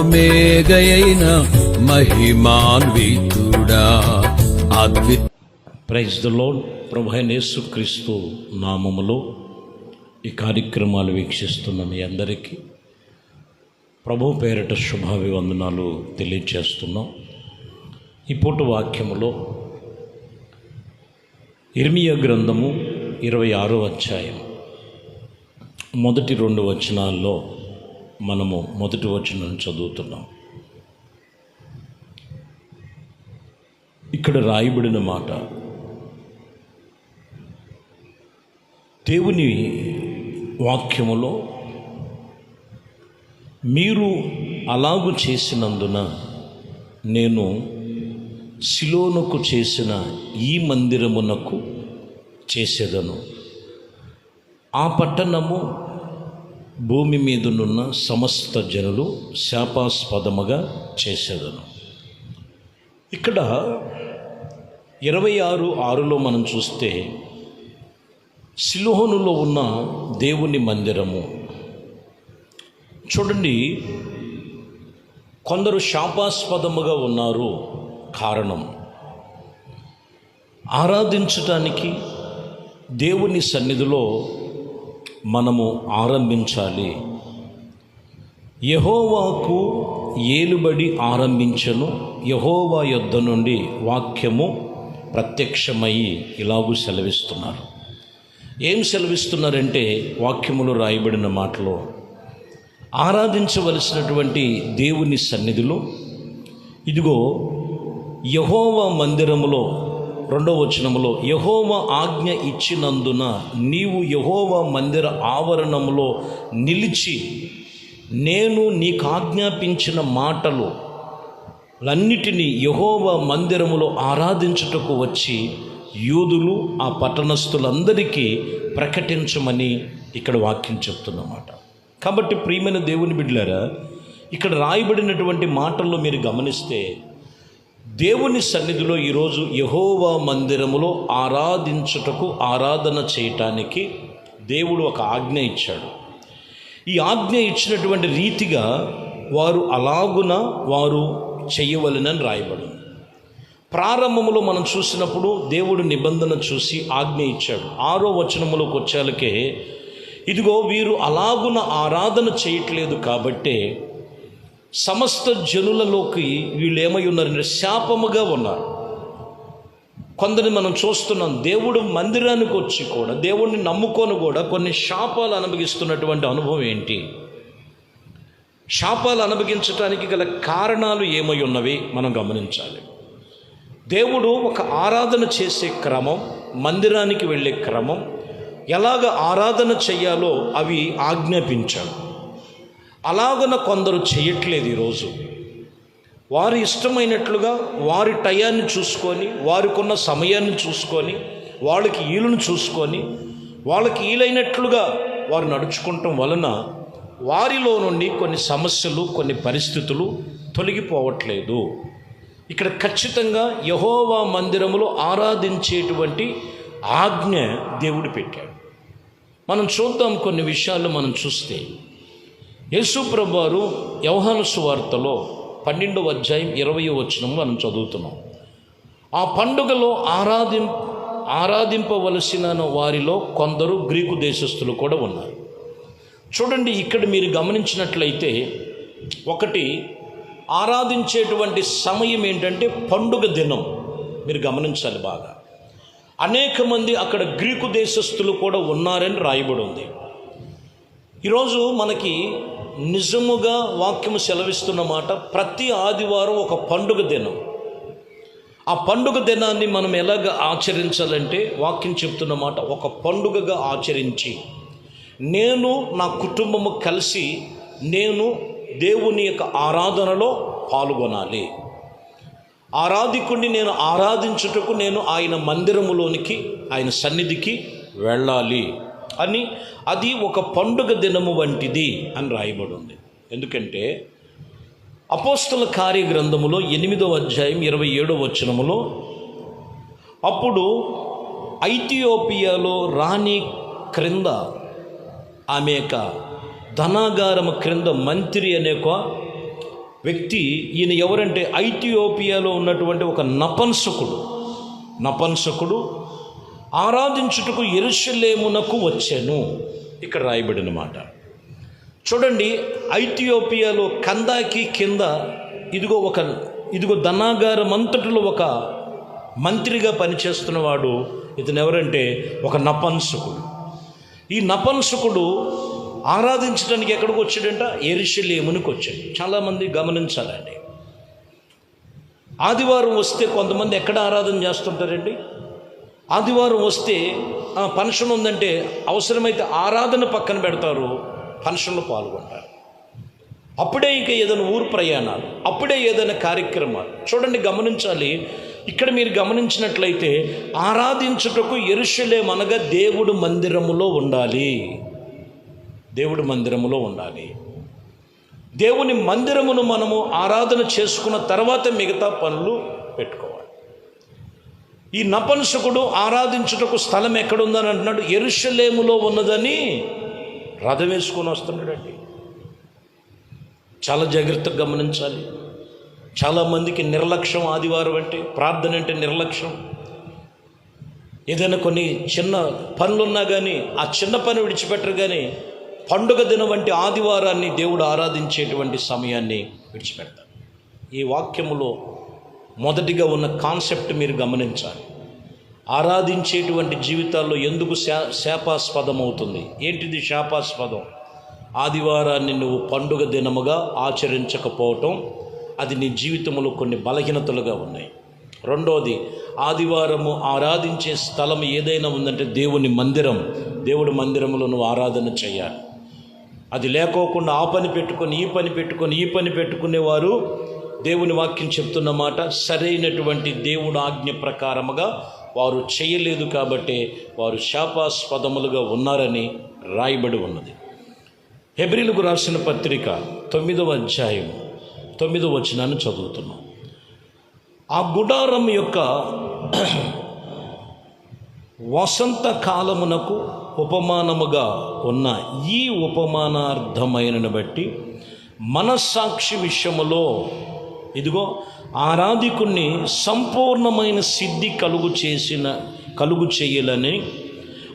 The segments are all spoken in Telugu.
ఓమేగయైన మహిమాన్వితుడా ప్రైజ్ ద లార్డ్. ప్రభు అయిన యేసుక్రీస్తు నామములో ఈ కార్యక్రమాలు వీక్షిస్తున్న మీ అందరికీ ప్రభు పేరిట శుభాభివందనాలు తెలియజేస్తున్నాం. ఈ పూట వాక్యములో ఇర్మియా గ్రంథము 26వ అధ్యాయం మొదటి 2 వచనాల్లో మనము మొదటి వచనం చదువుతున్నాం. ఇక్కడ రాయబడిన మాట, దేవుని వాక్యములో మీరు అలాగు చేసినందున నేను సిలోనుకు చేసిన ఈ మందిరమునకు చేసేదను, ఆ పట్టణము భూమి మీదనున్న సమస్త జనులు శాపాస్పదముగా చేసేదను. ఇక్కడ 26:6లో మనం చూస్తే సిలోనులో ఉన్న దేవుని మందిరము చూడండి. కొందరు శాపాస్పదముగా ఉన్నారు. కారణం, ఆరాధించటానికి దేవుని సన్నిధిలో మనము ఆరంభించాలి. యెహోవాకు ఏలుబడి ఆరంభించను, యెహోవా యొద్ద నుండి వాక్యము ప్రత్యక్షమయ్యి ఇలాగూ సెలవిస్తున్నారు. ఏం సెలవిస్తున్నారంటే, వాక్యములో రాయబడిన మాటలో ఆరాధించవలసినటువంటి దేవుని సన్నిధిలో ఇదిగో యెహోవా మందిరములో 2వ వచనములో యెహోవా ఆజ్ఞ ఇచ్చినందున నీవు యెహోవా మందిర ఆవరణములో నిలిచి నేను నీకు ఆజ్ఞాపించిన మాటలన్నిటినీ యెహోవా మందిరములో ఆరాధించుటకు వచ్చి యూదులు ఆ పట్టణస్థులందరికీ ప్రకటించమని ఇక్కడ వాక్యం చెప్తున్నమాట. కాబట్టి ప్రియమైన దేవుని బిడ్డలారా, ఇక్కడ రాయబడినటువంటి మాటల్లో మీరు గమనిస్తే దేవుని సన్నిధిలో ఈరోజు యెహోవా మందిరములో ఆరాధించుటకు, ఆరాధన చేయటానికి దేవుడు ఒక ఆజ్ఞ ఇచ్చాడు. ఈ ఆజ్ఞ ఇచ్చినటువంటి రీతిగా వారు చేయవలెనని రాయబడింది. ప్రారంభములో మనం చూసినప్పుడు దేవుడు నిబంధన చూసి ఆజ్ఞ ఇచ్చాడు. 6వ వచనములోకి వచ్చేలకే ఇదిగో వీరు అలాగున ఆరాధన చేయట్లేదు కాబట్టే సమస్త జనులలోకి వీళ్ళు ఏమై ఉన్నారంటే శాపముగా ఉన్నారు. కొందరిని మనం చూస్తున్నాం, దేవుడు మందిరానికి వచ్చి కూడా, దేవుడిని నమ్ముకొని కూడా కొన్ని శాపాలు అనుభవిస్తున్నటువంటి అనుభవం ఏంటి? శాపాలు అనుభవించడానికి గల కారణాలు ఏమై ఉన్నవి మనం గమనించాలి. దేవుడు ఒక ఆరాధన చేసే క్రమం, మందిరానికి వెళ్ళే క్రమం, ఎలాగ ఆరాధన చెయ్యాలో అవి ఆజ్ఞాపించాడు. అలాగన కొందరు చేయట్లేదు. ఈరోజు వారి ఇష్టమైనట్లుగా వారి టయాన్ని చూసుకొని, వారికున్న సమయాన్ని చూసుకొని, వాళ్ళకి ఈలును చూసుకొని, వాళ్ళకి ఈలైనట్లుగా వారు నడుచుకోవటం వలన వారిలో నుండి కొన్ని సమస్యలు, కొన్ని పరిస్థితులు తొలగిపోవట్లేదు. ఇక్కడ ఖచ్చితంగా యెహోవా మందిరములో ఆరాధించేటువంటి ఆజ్ఞ దేవుడు పెట్టాడు. మనం చూద్దాం. కొన్ని విషయాలు మనం చూస్తే యేసు ప్రభువారు యోహాను సువార్తలో 12వ అధ్యాయం 20వ వచనం మనం చదువుతున్నాం. ఆ పండుగలో ఆరాధింపవలసిన వారిలో కొందరు గ్రీకు దేశస్థులు కూడా ఉన్నారు. చూడండి, ఇక్కడ మీరు గమనించినట్లయితే ఒకటి ఆరాధించేటువంటి సమయం ఏంటంటే పండుగ దినం. మీరు గమనించాలి బాగా. అనేక మంది అక్కడ గ్రీకు దేశస్థులు కూడా ఉన్నారని రాయబడి ఉంది. ఈరోజు మనకి నిజముగా వాక్యము సెలవిస్తున్న మాట, ప్రతి ఆదివారం ఒక పండుగ దినం. ఆ పండుగ దినాన్ని మనం ఎలాగ ఆచరించాలంటే వాక్యం చెప్తున్న మాట, ఒక పండుగగా ఆచరించి నేను నా కుటుంబము కలిసి నేను దేవుని యొక్క ఆరాధనలో పాల్గొనాలి. ఆరాధికుడిని నేను ఆరాధించుటకు నేను ఆయన మందిరములోనికి, ఆయన సన్నిధికి వెళ్ళాలి అని, అది ఒక పండుగ దినము వంటిది అని రాయబడి ఉంది. ఎందుకంటే అపోస్తల కార్య గ్రంథములో 8వ అధ్యాయం 27వ వచనములో, అప్పుడు ఐథియోపియాలో రాణి క్రింద, ఆమె యొక్క ధనాగారము క్రింద మంత్రి అనే ఒక వ్యక్తి. ఈయన ఎవరంటే ఐథియోపియాలో ఉన్నటువంటి ఒక నపంసకుడు ఆరాధించుటకు యెరూషలేమునకు వచ్చెను. ఇక్కడ రాయబడిన మాట చూడండి. ఐథియోపియాలో కందాకి కింద ఇదిగో ధనాగారం అంతటిలో ఒక మంత్రిగా పనిచేస్తున్నవాడు. ఇతను ఎవరంటే ఒక నపంసకుడు. ఈ నపంసకుడు ఆరాధించడానికి ఎక్కడికి వచ్చాడంట? యెరూషలేమునికి వచ్చాడు. చాలామంది గమనించాలండి, ఆదివారం వస్తే కొంతమంది ఎక్కడ ఆరాధన చేస్తుంటారండి? ఆదివారం వస్తే ఫంక్షన్ ఉందంటే అవసరమైతే ఆరాధన పక్కన పెడతారు, ఫంక్షన్లో పాల్గొంటారు. అప్పుడే ఇక ఏదైనా ఊరు ప్రయాణాలు, అప్పుడే ఏదైనా కార్యక్రమాలు. చూడండి, గమనించాలి. ఇక్కడ మీరు గమనించినట్లయితే ఆరాధించుటకు యెరూషలేము అనగా దేవుడు మందిరములో ఉండాలి. దేవుని మందిరమును మనము ఆరాధన చేసుకున్న తర్వాత మిగతా పనులు పెట్టుకోవాలి. ఈ నపంసకుడు ఆరాధించుటకు స్థలం ఎక్కడుందని అంటున్నాడు? యెరూషలేములో ఉన్నదని రథం వేసుకొని వస్తున్నాడండి. చాలా జాగ్రత్తగా గమనించాలి. చాలామందికి నిర్లక్ష్యం. ఆదివారం అంటే, ప్రార్థన అంటే నిర్లక్ష్యం. ఏదైనా కొన్ని చిన్న పనులున్నా కానీ ఆ చిన్న పని విడిచిపెట్టరు. కానీ పండుగ దినం వంటి ఆదివారాన్ని దేవుడు ఆరాధించేటువంటి సమయాన్ని విడిచిపెడతారు. ఈ వాక్యములో మొదటిగా ఉన్న కాన్సెప్ట్ మీరు గమనించాలి. ఆరాధించేటువంటి జీవితాల్లో ఎందుకు శాపాస్పదం అవుతుంది? ఏంటిది శాపాస్పదం? ఆదివారాన్ని నువ్వు పండుగ దినముగా ఆచరించకపోవటం, అది నీ జీవితంలో కొన్ని బలహీనతలుగా ఉన్నాయి. రెండోది, ఆదివారము ఆరాధించే స్థలం ఏదైనా ఉందంటే దేవుడి మందిరంలో నువ్వు ఆరాధన చేయాలి. అది లేకోకుండా ఆ పని పెట్టుకునేవారు దేవుని వాక్యం చెప్తున్న మాట సరైనటువంటి దేవుడు ఆజ్ఞ ప్రకారముగా వారు చేయలేదు. కాబట్టి వారు శాపాస్పదములుగా ఉన్నారని రాయబడి ఉన్నది. హెబ్రీలకు రాసిన పత్రిక 9వ అధ్యాయం 9వ వచనాన్ని చదువుతున్నాం. ఆ గుడారం యొక్క వసంత కాలమునకు ఉపమానముగా ఉన్న ఈ ఉపమానార్థమైనను బట్టి మనస్సాక్షి విషయములో ఇదిగో ఆరాధికుణ్ణి సంపూర్ణమైన సిద్ధి కలుగు చేయాలని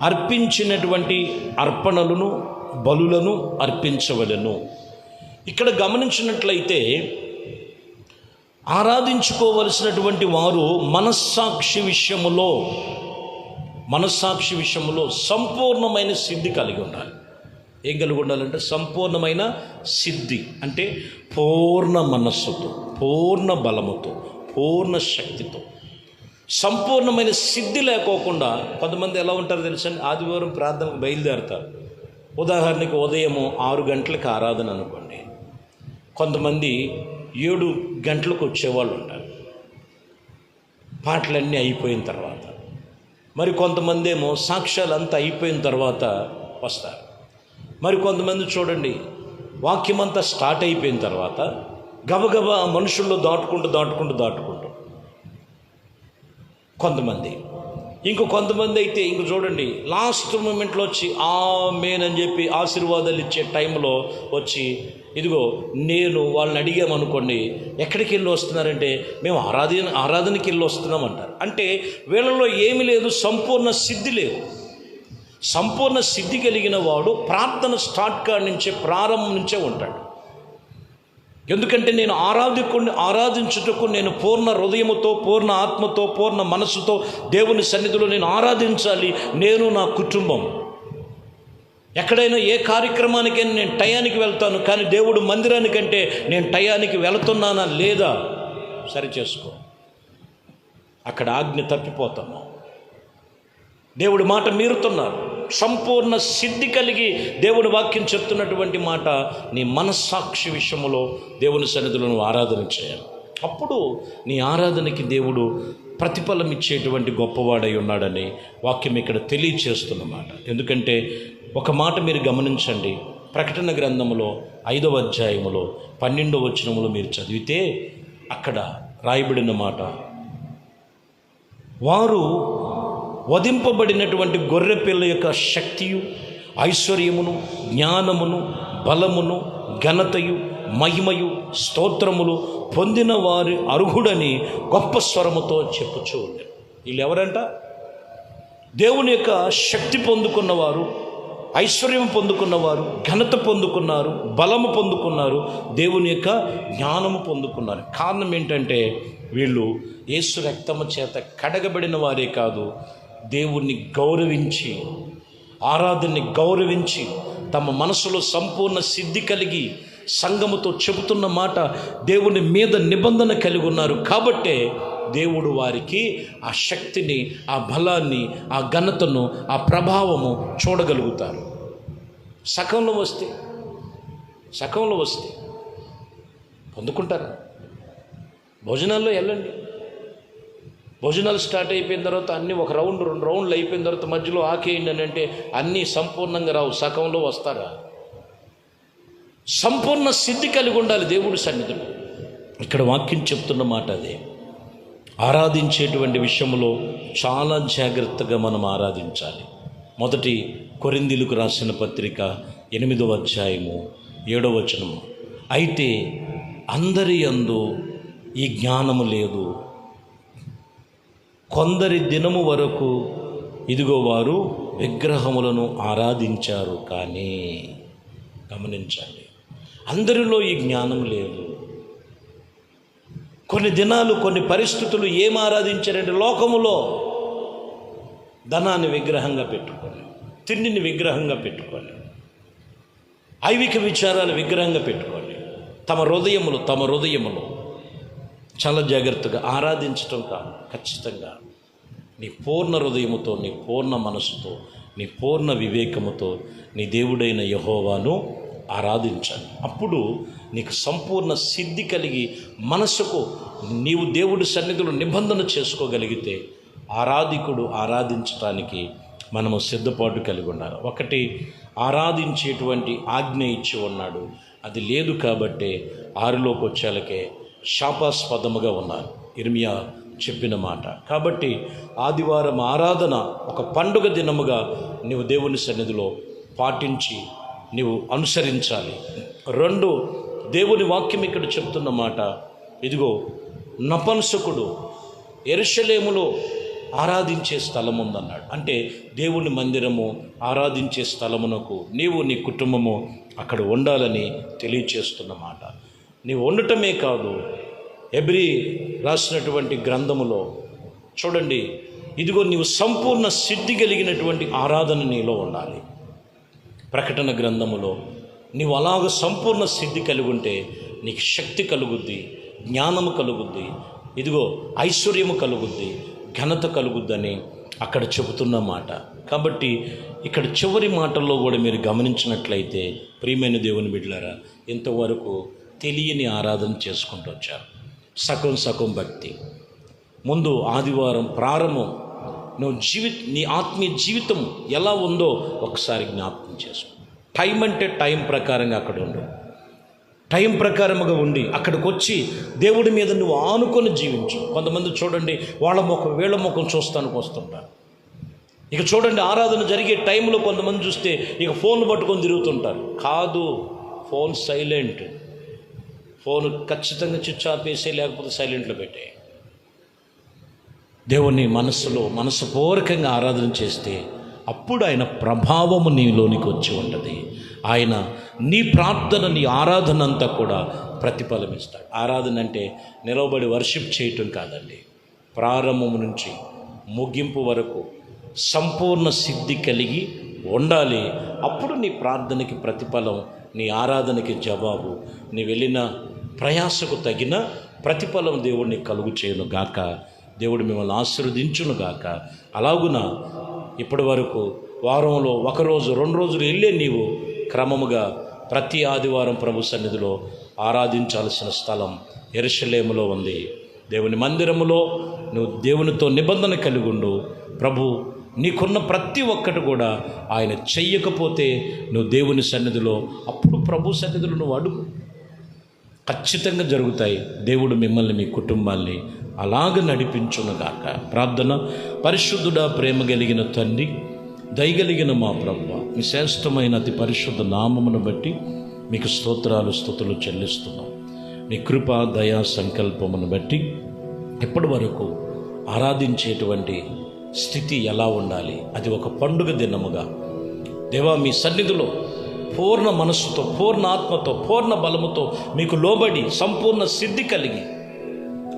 అర్పించినటువంటి అర్పణలను బలులను అర్పించవలెను. ఇక్కడ గమనించినట్లయితే ఆరాధించుకోవలసినటువంటి వారు మనస్సాక్షి విషయములో సంపూర్ణమైన సిద్ధి కలిగి ఉండాలి. ఏం కలిగి ఉండాలంటే సంపూర్ణమైన సిద్ధి అంటే పూర్ణ మనస్సుతో, పూర్ణ బలముతో, పూర్ణ శక్తితో. సంపూర్ణమైన సిద్ధి లేకోకుండా కొంతమంది ఎలా ఉంటారో తెలుసండి? ఆదివారం ప్రార్థనకు బయలుదేరతారు. ఉదాహరణకి ఉదయము 6 గంటలకు ఆరాధన అనుకోండి, కొంతమంది 7 గంటలకు వచ్చేవాళ్ళు ఉంటారు పాటలన్నీ అయిపోయిన తర్వాత. మరి కొంతమంది ఏమో సాక్ష్యాలు అంతా అయిపోయిన తర్వాత వస్తారు. మరి కొంతమంది చూడండి, వాక్యమంతా స్టార్ట్ అయిపోయిన తర్వాత గబగబా మనుషుల్లో దాటుకుంటూ కొంతమంది. కొంతమంది అయితే చూడండి, లాస్ట్ మూమెంట్లో వచ్చి ఆమేన్ అని చెప్పి ఆశీర్వాదాలు ఇచ్చే టైంలో వచ్చి ఇదిగో నేను వాళ్ళని అడిగామనుకోండి, ఎక్కడికి వెళ్ళి వస్తున్నారంటే మేము ఆరాధనకి వెళ్ళి వస్తున్నామంటారు. అంటే వీళ్ళలో ఏమీ లేదు, సంపూర్ణ సిద్ధి లేదు. సంపూర్ణ సిద్ధి కలిగిన వాడు ప్రార్థన స్టార్ట్ ప్రారంభం నుంచే ఉంటాడు. ఎందుకంటే నేను ఆరాధించుటకు నేను పూర్ణ హృదయముతో, పూర్ణ ఆత్మతో, పూర్ణ మనస్సుతో దేవుని సన్నిధిలో నేను ఆరాధించాలి. నేను నా కుటుంబం ఎక్కడైనా ఏ కార్యక్రమానికైనా నేను టయానికి వెళ్తాను. కానీ దేవుడు మందిరానికంటే నేను టయానికి వెళుతున్నానా లేదా సరిచేసుకో. అక్కడ ఆజ్ఞ తప్పిపోతాను. దేవుడి మాట మీరుతున్నారు. సంపూర్ణ సిద్ధి కలిగి దేవుని వాక్యం చెప్తున్నటువంటి మాట, నీ మనస్సాక్షి విషయంలో దేవుని సన్నిధిలో నువ్వు ఆరాధన చేయాలి. అప్పుడు నీ ఆరాధనకి దేవుడు ప్రతిఫలం ఇచ్చేటువంటి గొప్పవాడై ఉన్నాడని వాక్యం ఇక్కడ తెలియచేస్తున్నమాట. ఎందుకంటే ఒక మాట మీరు గమనించండి, ప్రకటన గ్రంథములో 5వ అధ్యాయములో 12వ వచనములో మీరు చదివితే అక్కడ రాయబడిన మాట, వారు వధింపబడినటువంటి గొర్రెపిల్ల యొక్క శక్తియు, ఐశ్వర్యమును, జ్ఞానమును, బలమును, ఘనతయు, మహిమయు స్తోత్రములు పొందిన వారి అర్హుడని గొప్ప స్వరముతో చెప్పుచూ ఉండేది. వీళ్ళు ఎవరంట? దేవుని యొక్క శక్తి పొందుకున్నవారు, ఐశ్వర్యం పొందుకున్నవారు, ఘనత పొందుకున్నారు, బలము పొందుకున్నారు, దేవుని యొక్క జ్ఞానము పొందుకున్నారు. కారణం ఏంటంటే వీళ్ళు యేసు రక్తము చేత కడగబడిన వారే కాదు, దేవుణ్ణి గౌరవించి, ఆరాధనని గౌరవించి, తమ మనసులో సంపూర్ణ సిద్ధి కలిగి సంఘముతో చెబుతున్న మాట దేవుని మీద నిబంధన కలిగి ఉన్నారు. కాబట్టే దేవుడు వారికి ఆ శక్తిని, ఆ బలాన్ని, ఆ ఘనతను, ఆ ప్రభావము చూడగలుగుతారు. సకంలో వస్తే పొందుకుంటారు. భోజనాల్లో వెళ్ళండి. భోజనాలు స్టార్ట్ అయిపోయిన తర్వాత అన్నీ ఒక రౌండ్ 2 రౌండ్లు అయిపోయిన తర్వాత మధ్యలో ఆకేయండి అని అంటే అన్నీ సంపూర్ణంగా రావు, సకంలో వస్తారా? సంపూర్ణ సిద్ధి కలిగి ఉండాలి దేవుడి సన్నిధిలో. ఇక్కడ వాక్యం చెప్తున్న మాట అదే. ఆరాధించేటువంటి విషయంలో చాలా జాగ్రత్తగా మనం ఆరాధించాలి. మొదటి కొరింథీయులకు రాసిన పత్రిక 8వ అధ్యాయము 7వ వచనము, అయితే అందరి యందు ఈ జ్ఞానము లేదు, కొందరి దినము వరకు ఇదిగో వారు విగ్రహములను ఆరాధించారు. కానీ గమనించాలి, అందరిలో ఈ జ్ఞానం లేదు. కొన్ని దినాలు, కొన్ని పరిస్థితులు ఏం ఆరాధించారంటే లోకములో ధనాన్ని విగ్రహంగా పెట్టుకొని, తిండిని విగ్రహంగా పెట్టుకొని, ఐవిక విచారాలు విగ్రహంగా పెట్టుకొని, తమ హృదయములో చాలా జాగ్రత్తగా ఆరాధించటం కాదు. ఖచ్చితంగా నీ పూర్ణ హృదయముతో, నీ పూర్ణ మనసుతో, నీ పూర్ణ వివేకముతో నీ దేవుడైన యెహోవాను ఆరాధించాలి. అప్పుడు నీకు సంపూర్ణ సిద్ధి కలిగి మనసుకు నీవు దేవుడి సన్నిధిలో నిబంధన చేసుకోగలిగితే ఆరాధికుడు ఆరాధించటానికి మనము సిద్ధపాటు కలిగి ఉండాలి. ఒకటి, ఆరాధించేటువంటి ఆజ్ఞ ఇచ్చి ఉన్నాడు, అది లేదు కాబట్టే 6లోకి వచ్చేలకే శాపాస్పదముగా ఉన్నారు. ఇర్మియా చెప్పిన మాట. కాబట్టి ఆదివారం ఆరాధన ఒక పండుగ దినముగా నీవు దేవుని సన్నిధిలో పాటించి నీవు అనుసరించాలి. 2, దేవుని వాక్యం ఇక్కడ చెప్తున్న మాట, ఇదిగో నపుంసకుడు యెరూషలేములో ఆరాధించే స్థలం ఉందన్నాడు. అంటే దేవుని మందిరము, ఆరాధించే స్థలమునకు నీవు, నీ కుటుంబము అక్కడ ఉండాలని తెలియచేస్తున్న మాట. నీవు ఉండటమే కాదు, హెబ్రీ రాసినటువంటి గ్రంథములో చూడండి, ఇదిగో నీవు సంపూర్ణ సిద్ధి కలిగినటువంటి ఆరాధన నీలో ఉండాలి. ప్రకటన గ్రంథములో నీవు అలాగ సంపూర్ణ సిద్ధి కలిగి ఉంటే నీకు శక్తి కలుగుద్ది, జ్ఞానము కలుగుద్ది, ఇదిగో ఐశ్వర్యము కలుగుద్ది, ఘనత కలుగుద్దని అక్కడ చెబుతున్న మాట. కాబట్టి ఇక్కడ చివరి మాటల్లో కూడా మీరు గమనించినట్లయితే ప్రియమైన దేవుని బిడ్డలారా, ఇంతవరకు తెలియని ఆరాధన చేసుకుంటూ వచ్చారు. సగం భక్తి. ముందు ఆదివారం ప్రారంభం నువ్వు నీ ఆత్మీయ జీవితం ఎలా ఉందో ఒకసారి జ్ఞాపకం చేసుకో. టైం అంటే టైం ప్రకారంగా అక్కడ ఉండు, టైం ప్రకారముగా ఉండి అక్కడికి వచ్చి దేవుడి మీద నువ్వు ఆనుకొని జీవించు. కొంతమంది చూడండి, వీళ్ళ ముఖం చూస్తానికి వస్తుంటారు. ఇక చూడండి, ఆరాధన జరిగే టైంలో కొంతమంది చూస్తే ఇక ఫోన్లు పట్టుకొని తిరుగుతుంటారు. కాదు, ఫోన్ సైలెంట్, ఫోన్ ఖచ్చితంగా స్విచ్ ఆఫ్ వేసే, లేకపోతే సైలెంట్లో పెట్టే. దేవుని మనసుపూర్వకంగా ఆరాధన చేస్తే అప్పుడు ఆయన ప్రభావము నీలోనికి వచ్చి ఉంటుంది. ఆయన నీ ప్రార్థన, నీ ఆరాధన అంతా కూడా ప్రతిఫలం ఇస్తాడు. ఆరాధన అంటే నిలవబడి వర్షిప్ చేయటం కాదండి. ప్రారంభం నుంచి ముగింపు వరకు సంపూర్ణ సిద్ధి కలిగి ఉండాలి. అప్పుడు నీ ప్రార్థనకి ప్రతిఫలం, నీ ఆరాధనకి జవాబు, నీ వెళ్ళిన ప్రయాసకు తగిన ప్రతిఫలం దేవుడిని కలుగు చేయను గాక. దేవుడు మిమ్మల్ని ఆశీర్వదించును గాక. అలాగున ఇప్పటి వరకు వారంలో 1 రోజు 2 రోజులు వెళ్ళే నీవు క్రమముగా ప్రతి ఆదివారం ప్రభు సన్నిధిలో ఆరాధించాల్సిన స్థలం యెరూషలేములో ఉంది. దేవుని మందిరములో నువ్వు దేవునితో నిబంధన కలిగి ఉండు. ప్రభు నీకున్న ప్రతి ఒక్కటి కూడా ఆయన చెయ్యకపోతే నువ్వు దేవుని సన్నిధిలో, అప్పుడు ప్రభు సన్నిధిలో నువ్వు అడుగు, ఖచ్చితంగా జరుగుతాయి. దేవుడు మిమ్మల్ని, మీ కుటుంబాన్ని అలాగ నడిపించునుగాక. ప్రార్థన. పరిశుద్ధుడా, ప్రేమ కలిగిన తండ్రి, దయగలిగిన మా ప్రభువా, మీ శ్రేష్టమైన అతి పరిశుద్ధ నామమును బట్టి మీకు స్తోత్రాలు స్తుతులు చెల్లిస్తున్నాం. మీ కృప దయా సంకల్పమును బట్టి ఇప్పటి వరకు ఆరాధించేటువంటి స్థితి ఎలా ఉండాలి, అది ఒక పండుగ దినముగా దేవా మీ సన్నిధిలో పూర్ణ మనస్సుతో, పూర్ణ ఆత్మతో, పూర్ణ బలముతో మీకు లోబడి సంపూర్ణ సిద్ధి కలిగి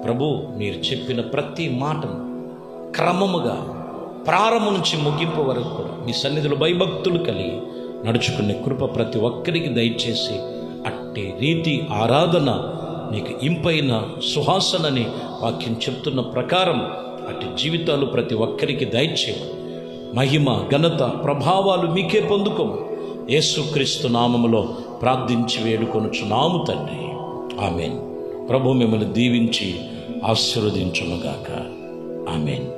ప్రభు మీరు చెప్పిన ప్రతి మాటను క్రమముగా ప్రారంభం నుంచి ముగింపు వరకు కూడా మీ సన్నిధిలో భయభక్తులు కలిగి నడుచుకునే కృప ప్రతి ఒక్కరికి దయచేసి అట్టి రీతి ఆరాధన మీకు ఇంపైన సుహాసనని వాక్యం చెప్తున్న ప్రకారం అట్టి జీవితాలు ప్రతి ఒక్కరికి దయచేయండి. మహిమ ఘనత ప్రభావాలు మీకే పొందుకోము. యేసుక్రీస్తు నామములో ప్రార్థించి వేడుకొనుచున్నాము తండ్రి, ఆమేన్. ప్రభు మిమ్మల్ని దీవించి ఆశీర్వదించునుగాక. ఆమేన్.